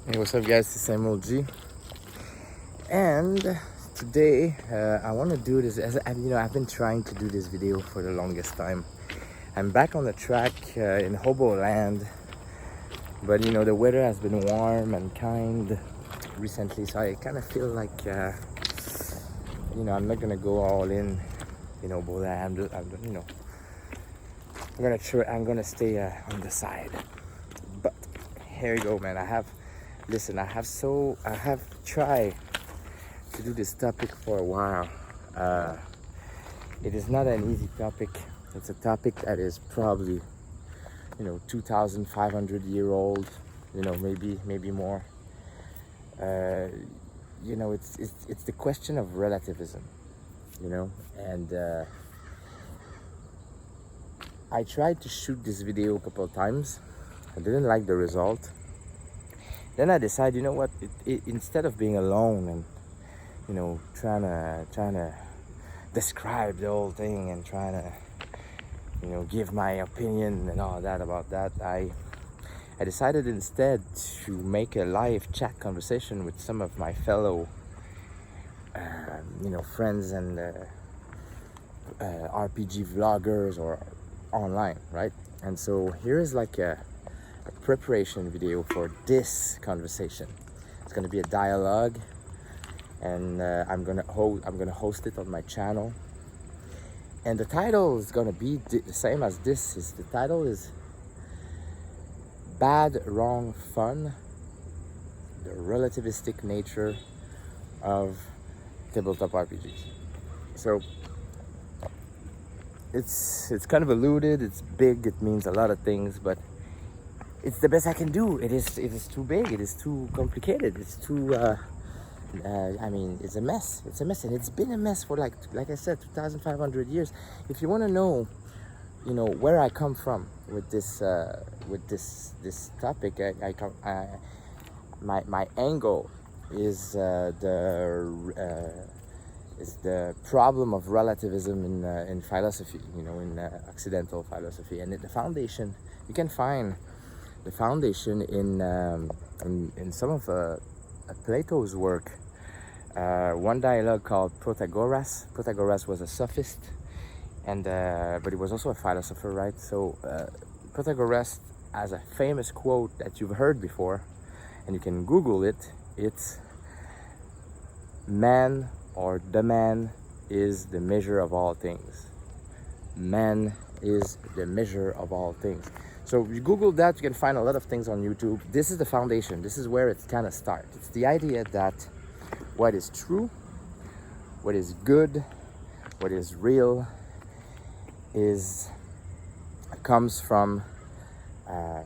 Hey, what's up, guys? It's MLG, and today I want to do this. I've been trying to do this video for the longest time. I'm back on the track in Hobo Land, but the weather has been warm and kind recently, so I kind of feel like I'm not gonna go all in, Hobo Land. I'm gonna stay on the side. But here you go, man. I have tried to do this topic for a while. It is not an easy topic. It's a topic that is probably 2,500 year old, maybe more. It's the question of relativism, and I tried to shoot this video a couple of times. I didn't like the result. Then I decided, instead of being alone and trying to describe the whole thing and trying to give my opinion and all that about that, I decided instead to make a live chat conversation with some of my fellow friends and RPG vloggers or online, right? And so here is like a preparation video for this conversation. It's going to be a dialogue, and I'm gonna host it on my channel. And the title is going to be the same as this. The title is BadWrongFun: The Relativistic Nature of Tabletop RPGs. So it's kind of alluded. It's big. It means a lot of things, but it's the best I can do. It is too big. It is too complicated. It's too. It's a mess. It's a mess, and it's been a mess for like I said, 2,500 years. If you want to know, where I come from with this topic, my angle is the problem of relativism in philosophy. In Occidental philosophy, and the foundation you can find. The foundation in some of Plato's work. One dialogue called Protagoras. Protagoras was a sophist, but he was also a philosopher, right? So Protagoras has a famous quote that you've heard before, and you can Google it. It's "Man, or the man, is the measure of all things." Man is the measure of all things. So if you Google that, you can find a lot of things on YouTube. This is the foundation. This is where it kind of starts. It's the idea that what is true, what is good, what is real, comes from the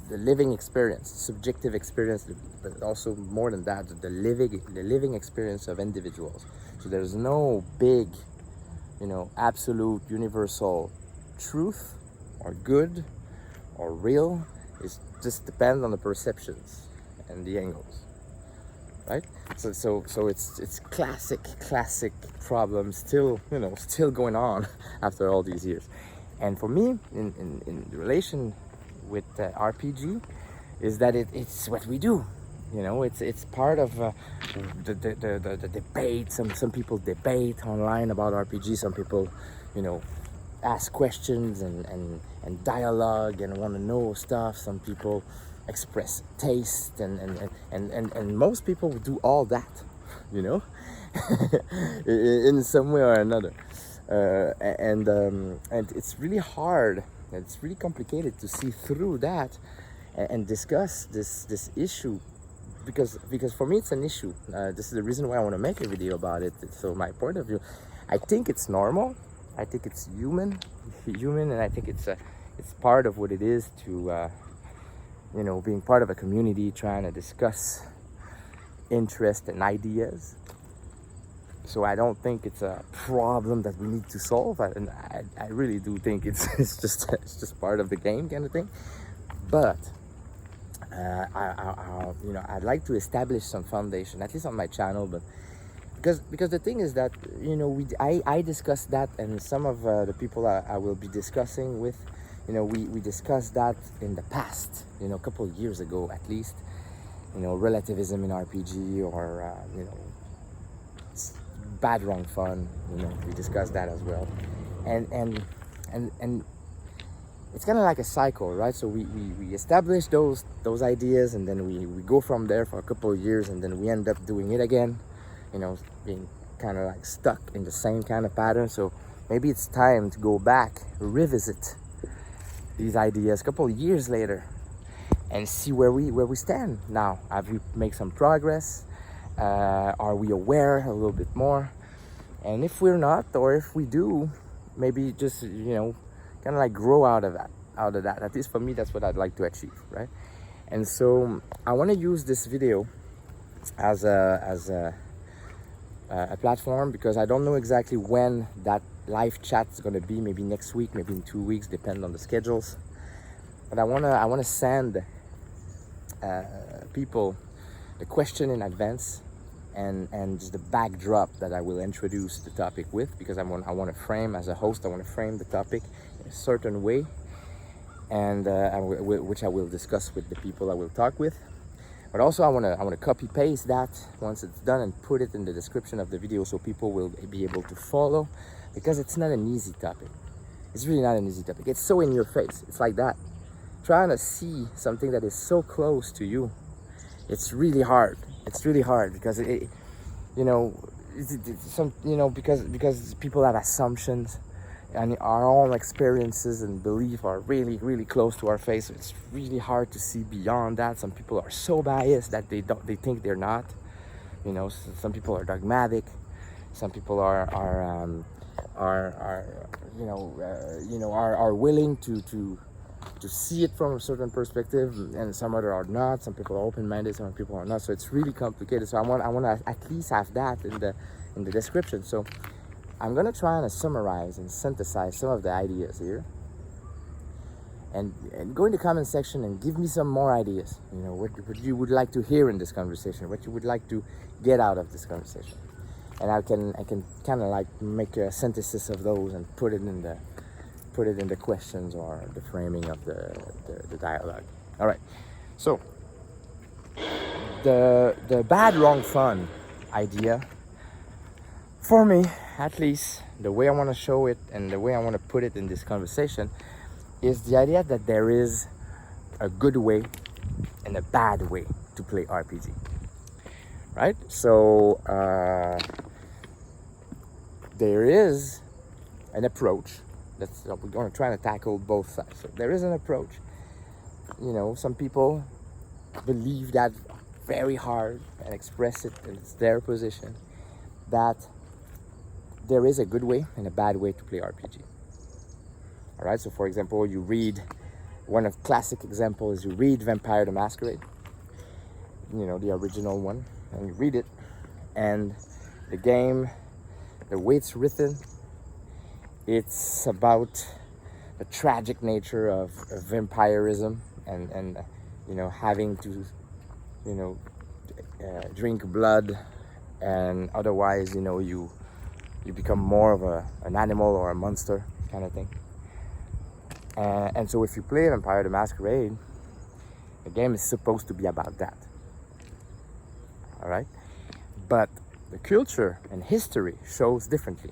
living experience, subjective experience, but also more than that, the living experience of individuals. So there's no big, absolute universal truth or good or real. It just depends on the perceptions and the angles, right? So it's classic problem still going on after all these years. And for me, in relation with RPG, is that it's what we do. It's part of the debate. Some people debate online about RPG. Some people ask questions and dialogue and want to know stuff. Some people express taste and most people do all that, in some way or another. And it's really hard. It's really complicated to see through that and discuss this issue, because for me it's an issue. This is the reason why I want to make a video about it. So my point of view, I think it's normal. I think it's human, and I think it's part of what it is to being part of a community, trying to discuss interest and ideas. So I don't think it's a problem that we need to solve, and I really do think it's just part of the game kind of thing. But I'd like to establish some foundation, at least on my channel, but. Because the thing is that I discuss that, and some of the people I will be discussing with, we discussed that in the past, a couple of years ago at least, relativism in RPG, or BadWrongFun, we discussed that as well. And it's kind of like a cycle, right? So we establish those ideas, and then we go from there for a couple of years, and then we end up doing it again, being kind of like stuck in the same kind of pattern. So maybe it's time to go back, revisit these ideas a couple of years later, and see where we stand now. Have we made some progress? Are we aware a little bit more? And if we're not, or if we do, maybe just kind of like grow out of that. At least for me, that's what I'd like to achieve, right? And so I want to use this video as a platform, because I don't know exactly when that live chat is going to be. Maybe next week, maybe in 2 weeks, depending on the schedules. But I wanna send people the question in advance, and just the backdrop that I will introduce the topic with, because I want to frame, as a host, I want to frame the topic in a certain way, and which I will discuss with the people I will talk with. But also I want to copy paste that once it's done and put it in the description of the video, so people will be able to follow, because it's not an easy topic. It's really not an easy topic. It's so in your face. It's like that. Trying to see something that is so close to you, it's really hard. It's really hard, because because people have assumptions, and our own experiences and belief are really, really close to our face. It's really hard to see beyond that. Some people are so biased that they think they're not. Some people are dogmatic. Some people are willing to see it from a certain perspective, and some other are not. Some people are open-minded, some people are not. So it's really complicated. So I want to at least have that in the description. So I'm gonna try and summarize and synthesize some of the ideas here, and go in the comment section and give me some more ideas. What you would like to hear in this conversation, what you would like to get out of this conversation, and I can kind of like make a synthesis of those and put it in the questions or the framing of the dialogue. All right, so the BadWrongFun idea, for me at least, the way I want to show it and the way I want to put it in this conversation, is the idea that there is a good way and a bad way to play RPG, right? So there is an approach. We're going to try to tackle both sides. So there is an approach. Some people believe that very hard and express it, and it's their position, that there is a good way and a bad way to play RPG. All right. So, for example, you read one of classic examples. You read Vampire the Masquerade. The original one, and you read it, and the game, the way it's written, it's about the tragic nature of vampirism, and having to drink blood, and otherwise you become more of an animal or a monster kind of thing. And so if you play Vampire the Masquerade, the game is supposed to be about that. All right, but the culture and history shows differently.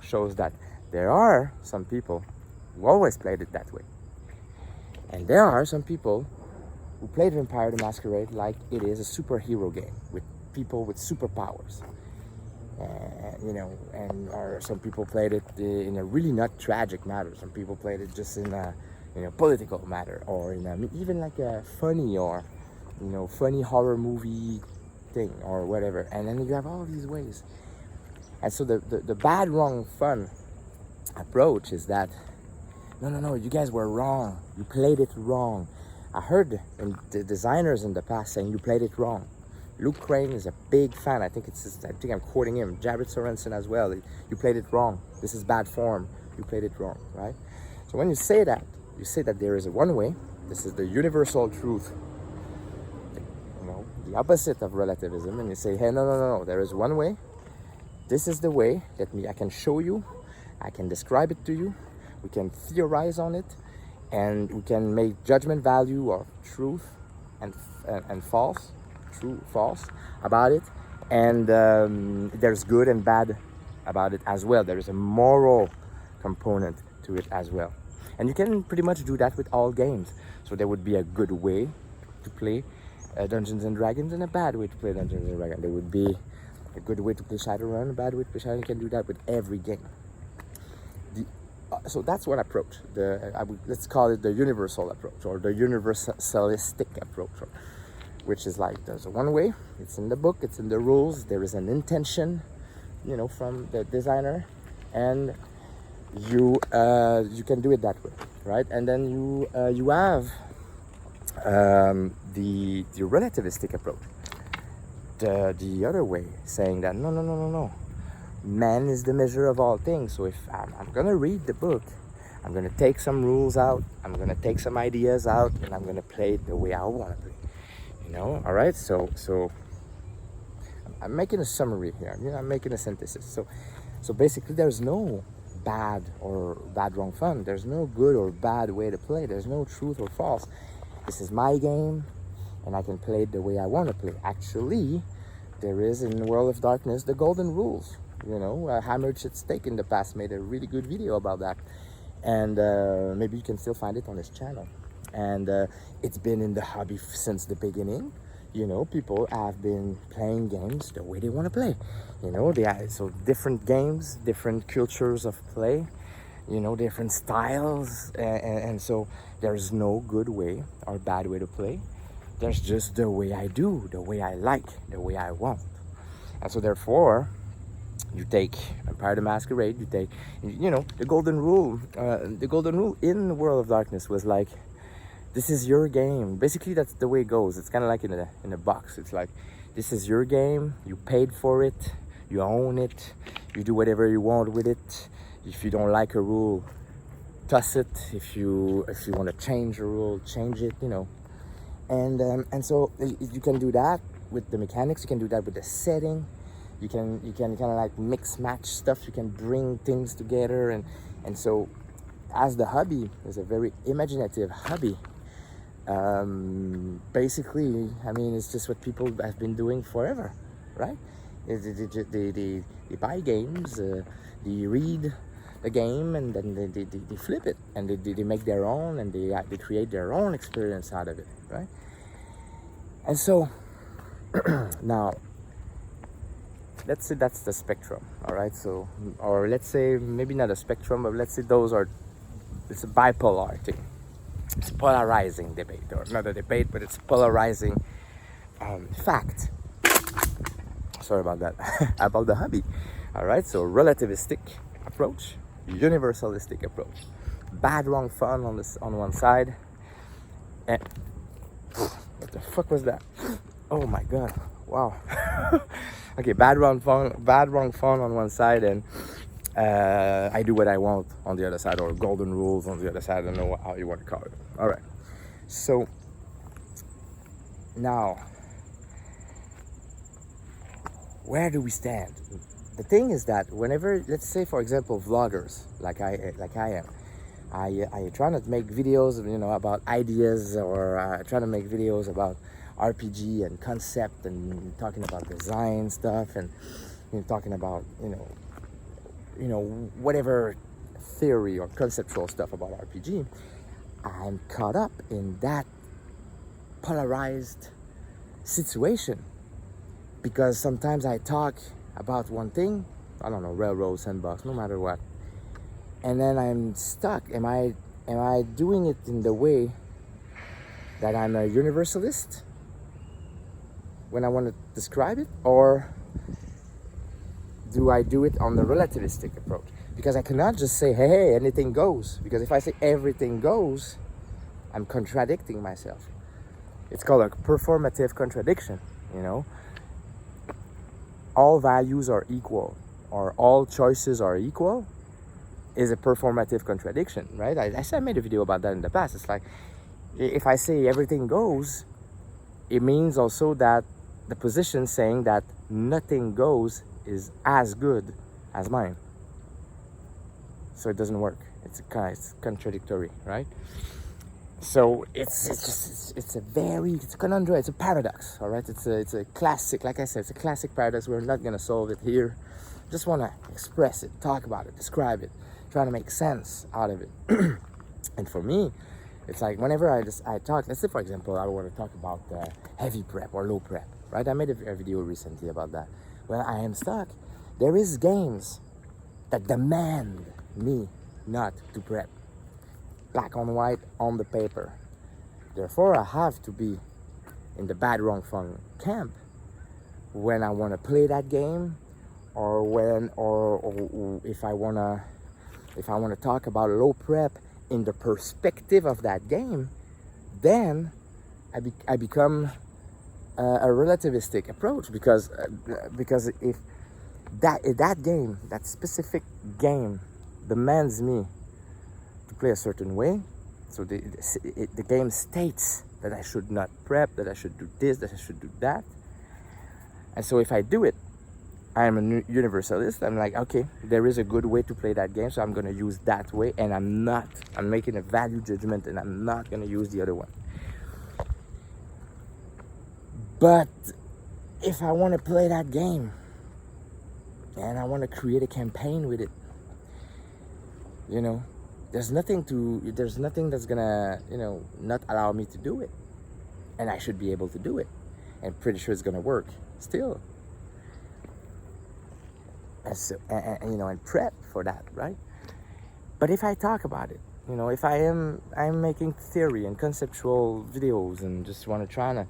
Shows that there are some people who always played it that way, and there are some people who played Vampire the Masquerade like it is a superhero game with people with superpowers. Or some people played it in a really not tragic matter. Some people played it just in a political matter, or in even like a funny or funny horror movie thing or whatever. And then you have all these ways. And so the BadWrongFun approach is that no, you guys were wrong. You played it wrong. I heard the designers in the past saying you played it wrong. Luke Crane is a big fan. I think I'm quoting him. Jared Sorensen as well. You played it wrong. This is bad form. You played it wrong, right? So when you say that there is a one way. This is the universal truth. The opposite of relativism. And you say, hey, no. There is one way. This is the way. I can show you. I can describe it to you. We can theorize on it. and we can make judgment value of truth and false, true, false about it, and there's good and bad about it as well. There is a moral component to it as well, and you can pretty much do that with all games. So there would be a good way to play Dungeons and Dragons and a bad way to play Dungeons and Dragons. There would be a good way to play Shadowrun, a bad way to play Shadowrun. You can do that with every game. So that's one approach. Let's call it the universal approach, or the universalistic approach, which is like, there's one way, it's in the book, it's in the rules, there is an intention, from the designer, and you can do it that way, right? And then you have the relativistic approach, the other way, saying that no, man is the measure of all things. So if I'm gonna read the book, I'm gonna take some rules out, I'm gonna take some ideas out, and I'm gonna play it the way I want to play. All right. So I'm making a summary here. I'm making a synthesis. So basically, there's no bad or bad wrong fun. There's no good or bad way to play. There's no truth or false. This is my game, and I can play it the way I want to play. Actually, there is in World of Darkness the golden rules. Hammered Shit Steak in the past made a really good video about that, and maybe you can still find it on his channel. And it's been in the hobby since the beginning. People have been playing games the way they want to play. So different games, different cultures of play, different styles, and so there's no good way or bad way to play. There's just the way I do, the way I like, the way I want. And so therefore, you take Empire the Masquerade, you take, the golden rule. The golden rule in the World of Darkness was like, this is your game. Basically, that's the way it goes. It's kind of like in a box. It's like, this is your game. You paid for it. You own it. You do whatever you want with it. If you don't like a rule, toss it. If you want to change a rule, change it. And so you can do that with the mechanics. You can do that with the setting. You can kind of like mix match stuff. You can bring things together, and so as the hobby is a very imaginative hobby. Basically, it's just what people have been doing forever, right? They buy games, they read the game, and then they flip it, and they make their own, and they create their own experience out of it, right? And so now, let's say that's the spectrum, all right? So, or let's say maybe not a spectrum, but let's say it's a bipolar thing. It's polarizing debate, or not a debate, but it's polarizing fact. Sorry about that. About the hobby. All right, so relativistic approach, universalistic approach, bad wrong fun on one side, and what the fuck was that? Oh my god! Wow. Okay, bad wrong fun on one side, and I do what I want on the other side, or golden rules on the other side. I don't know how you want to call it. All right. So now, where do we stand? The thing is that whenever, let's say for example, vloggers like I am, I try to make videos, about ideas, or try to make videos about RPG and concept, and talking about design stuff, and talking about whatever theory or conceptual stuff about RPG. I'm caught up in that polarized situation, because sometimes I talk about one thing, I don't know, railroad, sandbox, no matter what, and then I'm stuck. Am I doing it in the way that I'm a universalist when I want to describe it, or do I do it on the relativistic approach? Because I cannot just say, hey, anything goes. Because if I say everything goes, I'm contradicting myself. It's called a performative contradiction, All values are equal, or all choices are equal, is a performative contradiction, right? I made a video about that in the past. It's like, if I say everything goes, it means also that the position saying that nothing goes is as good as mine. So it doesn't work. It's contradictory, right? So it's a conundrum. It's a paradox, all right. It's a classic, like I said, it's a classic paradox. We're not gonna solve it here. Just want to express it, talk about it, describe it, trying to make sense out of it. And for me, it's like whenever I talk, let's say for example, I want to talk about heavy prep or low prep, right? I made a video recently about that. Well, I am stuck. There is games that demand me not to prep, black on white on the paper. Therefore, I have to be in the BadWrongFun camp when I want to play that game, or when, or if I wanna talk about low prep in the perspective of that game, then I become a relativistic approach, because if that game, that specific game, demands me to play a certain way, so the game states that I should not prep, that I should do this, that I should do that, and so if I do it, I am a universalist. I'm like, okay, there is a good way to play that game, so I'm gonna use that way, and I'm making a value judgment, and I'm not gonna use the other one. But if I want to play that game and I want to create a campaign with it, you know, there's nothing that's gonna, you know, not allow me to do it, and I should be able to do it, and pretty sure it's gonna work still. And so, and, you know, and prep for that, right? But if I talk about it, you know, if I'm making theory and conceptual videos and just want to try to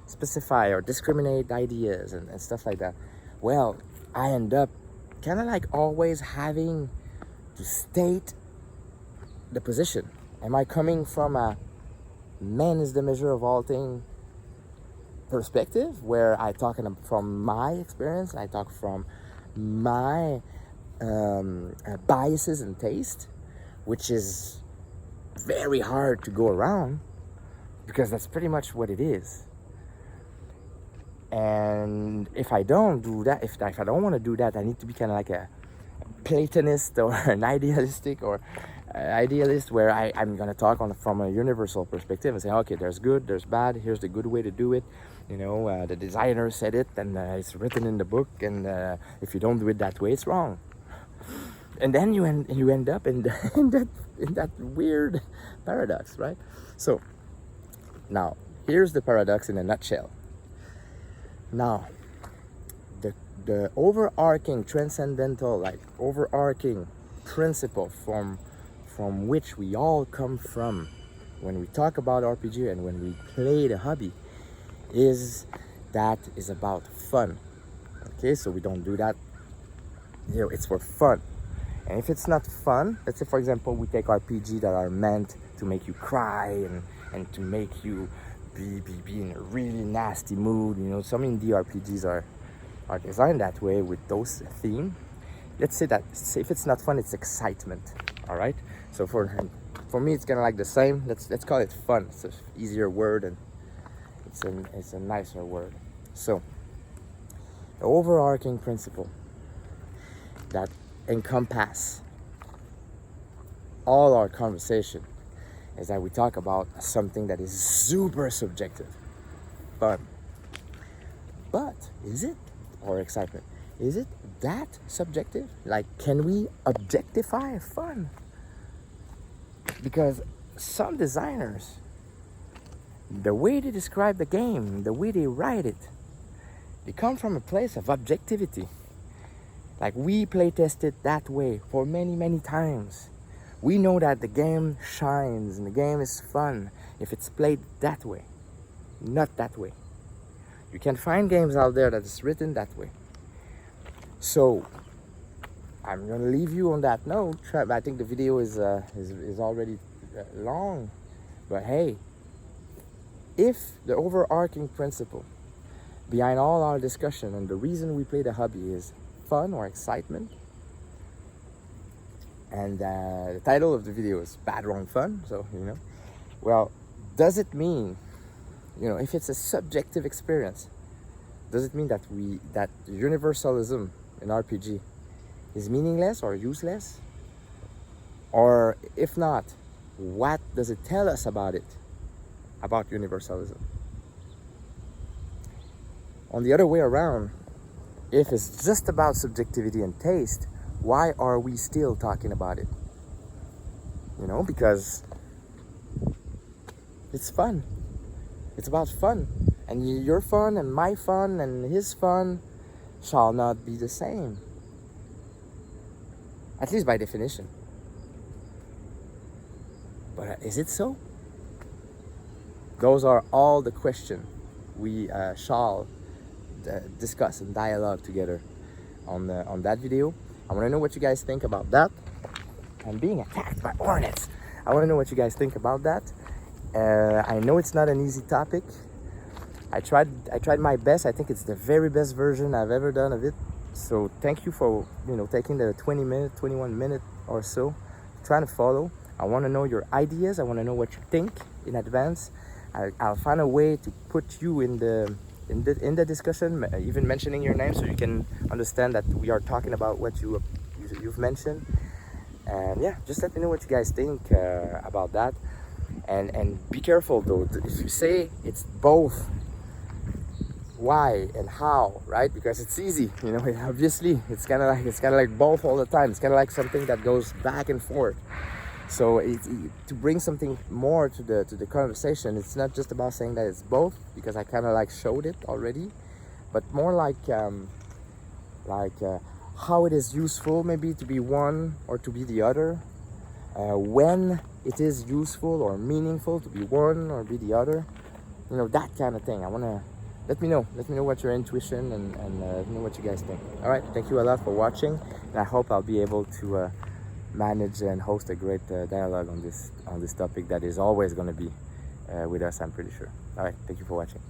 specify or discriminate ideas and stuff like that, well, I end up kind of like always having to state the position. Am I coming from a man is the measure of all things perspective, where I talk from my experience, I talk from my biases and taste, which is very hard to go around, because that's pretty much what it is. And if I don't do that, if I don't want to do that, I need to be kind of like a Platonist or an idealistic or idealist, where I'm going to talk from a universal perspective and say, okay, there's good, there's bad, here's the good way to do it. You know, the designer said it, and it's written in the book, and if you don't do it that way, it's wrong. And then you end up in that weird paradox, right? So now here's the paradox in a nutshell. Now, the overarching transcendental, like overarching principle from which we all come from when we talk about RPG and when we play the hobby, is about fun. Okay, so we don't do that, you know, it's for fun. And if it's not fun, let's say for example we take RPG that are meant to make you cry and to make you be in a really nasty mood, you know, some indie RPGs are designed that way with those themes. Let's say if it's not fun, it's excitement. All right, so for me it's kind of like the same. Let's call it fun. It's an easier word, and it's a nicer word. So the overarching principle that encompass all our conversation is that we talk about something that is super subjective, fun. But is it, or excitement, is it that subjective? Like, can we objectify fun? Because some designers, the way they describe the game, the way they write it, they come from a place of objectivity. Like, we play tested that way for many, many times. We know that the game shines and the game is fun if it's played that way, not that way. You can find games out there that is written that way. So I'm gonna leave you on that note. I think the video is already long, but hey, if the overarching principle behind all our discussion and the reason we play the hobby is fun or excitement, and the title of the video is BadWrongFun, so you know, well, does it mean, you know, if it's a subjective experience, does it mean that universalism in RPG is meaningless or useless? Or if not, what does it tell us about it, about universalism? On the other way around, if it's just about subjectivity and taste, why are we still talking about it? You know, because it's fun. It's about fun. And your fun and my fun and his fun shall not be the same. At least by definition. But is it so? Those are all the questions we shall discuss and dialogue together on that video. I want to know what you guys think about that. I'm being attacked by hornets. I want to know what you guys think about that. I know it's not an easy topic. I tried my best. I think it's the very best version I've ever done of it. So thank you for taking the 21 minute or so trying to follow. I want to know your ideas. I want to know what you think in advance. I'll find a way to put you in the discussion, even mentioning your name, so you can understand that we are talking about what you've mentioned. And yeah, just let me know what you guys think about that. And be careful though. If you say it's both, why and how, right? Because it's easy, obviously it's kind of like both all the time. It's kind of like something that goes back and forth. So to bring something more to the conversation, it's not just about saying that it's both, because I kind of like showed it already, but more like how it is useful maybe to be one or to be the other, when it is useful or meaningful to be one or be the other, that kind of thing. I want to let me know what your intuition and let me know what you guys think. All right, thank you a lot for watching, and I hope I'll be able to manage and host a great dialogue on this topic that is always going to be with us, I'm pretty sure. All right, thank you for watching.